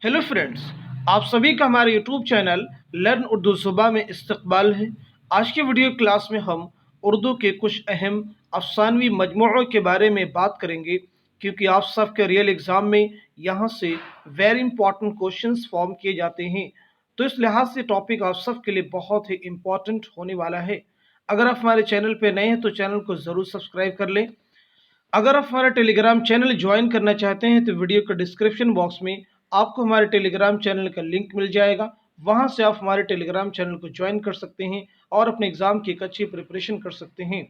Hello friends, आप सभी का हमारे यूट्यूब चैनल लर्न उर्दू ज़ुबान में इस्तकबाल है। आज के वीडियो क्लास में हम उर्दू के कुछ अहम अफसानवी मजमूओं के बारे में बात करेंगे, क्योंकि आप सबके रियल एग्ज़ाम में यहाँ से वेरी इंपॉर्टेंट क्वेश्चंस फॉर्म किए जाते हैं। तो इस लिहाज से टॉपिक आप सब के लिए बहुत ही इम्पॉर्टेंट होने वाला है। अगर आप हमारे चैनल पर नए हैं तो चैनल को ज़रूर सब्सक्राइब कर लें। अगर आप हमारा टेलीग्राम चैनल ज्वाइन करना चाहते हैं तो वीडियो के डिस्क्रिप्शन बॉक्स में आपको हमारे टेलीग्राम चैनल का लिंक मिल जाएगा। वहां से आप हमारे टेलीग्राम चैनल को ज्वाइन कर सकते हैं और अपने एग्जाम की एक अच्छी प्रिपरेशन कर सकते हैं।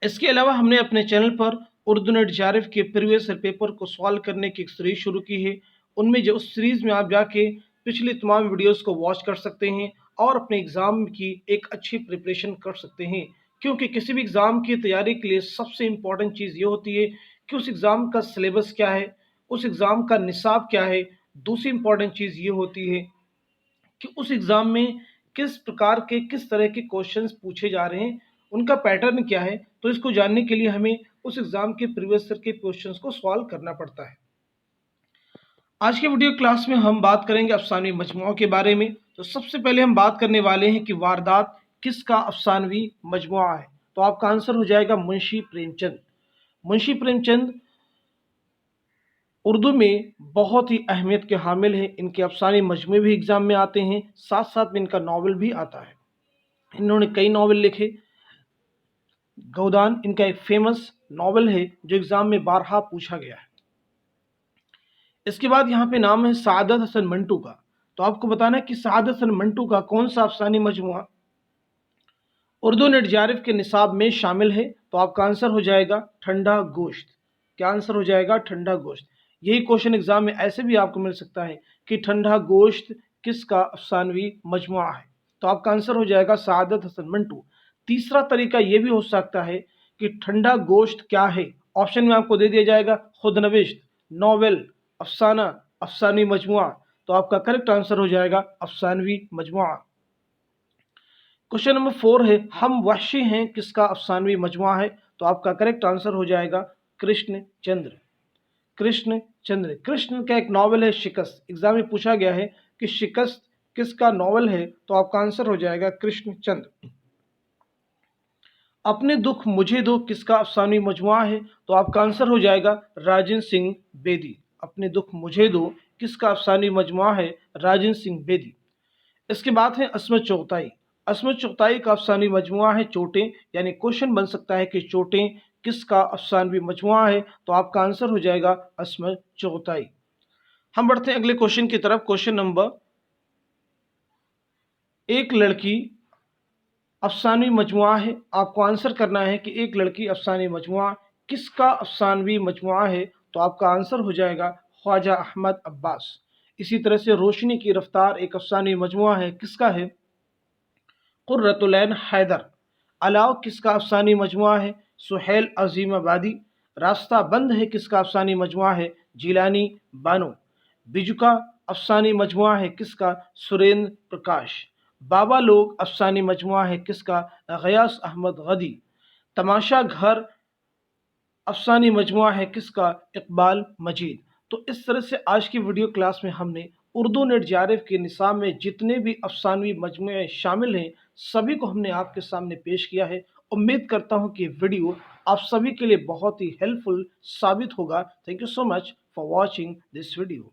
इसके अलावा हमने अपने चैनल पर उर्दू नेट JRF के प्रीवियस पेपर को सॉल्व करने की एक सीरीज शुरू की है। उनमें जो उस सीरीज में आप जाके पिछली तमाम वीडियोस को वॉच कर सकते हैं और अपने एग्ज़ाम की एक अच्छी प्रिपरेशन कर सकते हैं। क्योंकि किसी भी एग्ज़ाम की तैयारी के लिए सबसे इम्पॉर्टेंट चीज़ ये होती है कि उस एग्ज़ाम का सिलेबस क्या है, उस एग्ज़ाम का निसाब क्या है। दूसरी इम्पॉर्टेंट चीज़ ये होती है कि उस एग्ज़ाम में किस प्रकार के किस तरह के क्वेश्चंस पूछे जा रहे हैं, उनका पैटर्न क्या है। तो इसको जानने के लिए हमें उस एग्ज़ाम के प्रीवियस ईयर के क्वेश्चंस को सॉल्व करना पड़ता है। आज के वीडियो क्लास में हम बात करेंगे अफसानवी मजमुओं के बारे में। तो सबसे पहले हम बात करने वाले हैं कि वारदात किसका अफसानवी मजमुआ है। तो आपका आंसर हो जाएगा मुंशी प्रेमचंद। मुंशी प्रेमचंद उर्दू में बहुत ही अहमियत के हामिल हैं। इनके अफसानी मजमूए भी एग्जाम में आते हैं, साथ साथ में इनका नावल भी आता है। इन्होंने कई नावल लिखे। गौदान इनका एक फेमस नावल है जो एग्जाम में बारहा पूछा गया है। इसके बाद यहाँ पे नाम है सआदत हसन मंटू का। तो आपको बताना है कि सआदत हसन मंटू का कौन सा अफसानी मजमुआ उर्दू नेट JRF के निसाब में शामिल है। तो आपका आंसर हो जाएगा ठंडा गोश्त। क्या आंसर हो जाएगा? ठंडा गोश्त। यही क्वेश्चन एग्जाम में ऐसे भी आपको मिल सकता है कि ठंडा गोश्त किसका अफसानवी मजमुआ है। तो आपका आंसर हो जाएगा सआदत हसन मंटू। तीसरा तरीका यह भी हो सकता है कि ठंडा गोश्त क्या है। ऑप्शन में आपको दे दिया जाएगा खुदनविश्त, नॉवेल, अफसाना, अफसानी मजमुआ। तो आपका करेक्ट आंसर हो जाएगा अफसानवी मजमुआ। क्वेश्चन नंबर 4 है हम वहशी हैं किसका अफसानवी मजमुआ है। तो आपका करेक्ट आंसर हो जाएगा कृष्ण चंद्र। कृष्ण चंद्र। कृष्ण का एक नावल है शिकस्त। एग्जाम में पूछा गया है कि शिकस्त किसका नावल है। तो आपका आंसर हो जाएगा कृष्ण चंद्र। अपने दुख मुझे दो किसका अफसानवी मजमुआ है। तो आपका आंसर हो जाएगा राजेंद्र सिंह बेदी। अपने दुख मुझे दो किसका अफसानवी मजमुआ है। राजेंद्र सिंह बेदी। इसके बाद है असमत चुगताई। असमत चुगताई का अफसानवी मजमुआ है चोटें। यानी क्वेश्चन बन सकता है कि चोटें किसका अफसानवी मजमुआ है। तो आपका आंसर हो जाएगा असमत चुगताई। हम बढ़ते हैं अगले क्वेश्चन की तरफ। क्वेश्चन नंबर, एक लड़की अफसानवी मजमुआ है। आपको आंसर करना है कि एक लड़की अफसानवी मजमुआ किसका अफसानवी मजमुआ है। तो आपका आंसर हो जाएगा ख्वाजा अहमद अब्बास। इसी तरह से रोशनी की रफ्तार एक अफसानवी मजमुआ है, किसका है? कुर्रतुलैन हैदर। अलाव किसका अफसानी मजमुआ है? सुहेल अजीम आबादी। रास्ता बंद है किसका अफसानी मजमुआ है? जिलानी बानो। बिजुका अफसानी मजमुआ है, किसका? सुरेंद्र प्रकाश। बाबा लोग अफसानी मजमुआ है, किसका? गयास अहमद गदी। तमाशा घर अफसानी मजमुआ है, किसका? इकबाल मजीद। तो इस तरह से आज की वीडियो क्लास में हमने उर्दू नेट JRF के निसाब में जितने भी अफसानवी मजमुए शामिल हैं सभी को हमने आपके सामने पेश किया है। उम्मीद करता हूं कि वीडियो आप सभी के लिए बहुत ही हेल्पफुल साबित होगा। Thank you so much for watching this video.